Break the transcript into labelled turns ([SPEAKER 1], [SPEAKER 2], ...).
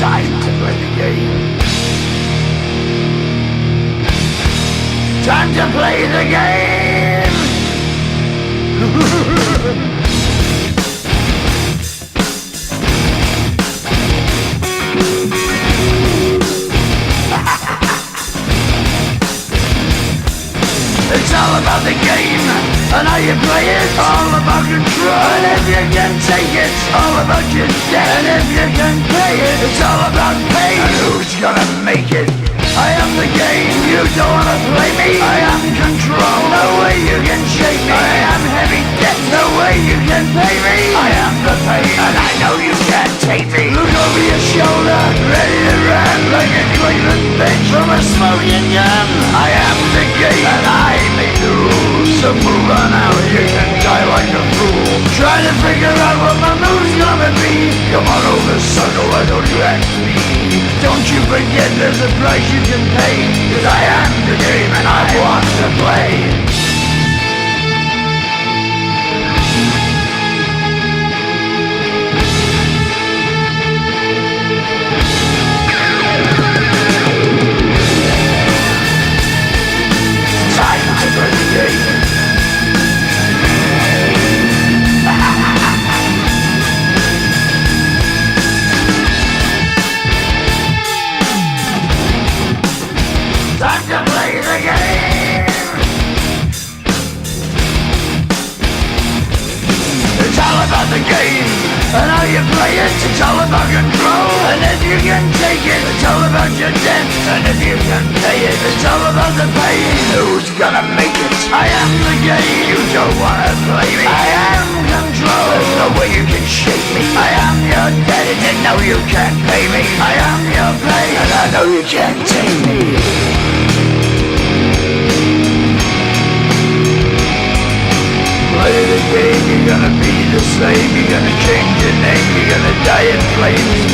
[SPEAKER 1] Time to play the game. Time to play the game. It's all about the game and how you play it. All about control, and if you can take it, all about your debt. And if you can pay it, it's all about pain. And who's gonna make it? I am the game, you don't wanna play me. I am control, no way you can shake me. I am heavy debt, no way you can pay me. I am the pain, and I know you can't take me. Look over your shoulder, ready to run like a Cleveland bitch from a smoking gun. I am the game, and I make the rules. So move on out, you can die like a fool. Trying to figure out what my move's gonna be. Come on over, sucker, why don't you ask me? Don't you forget there's a price you can pay. 'Cause I am the game and I want to play. Time to play the game. Time to play the game. It's all about the game and how you play it. It's all about control, and if you can take it, it's all about your debt. And if you can pay it, it's all about the pain. Who's gonna make it? I am the game. You don't wanna play me. I am control. There's no way you can shake me. I am your debt, and you know you can't pay me. I am your pain, and I know you can't take me. Play the game, you're gonna be the same. You're gonna change your name, you're gonna die in flames.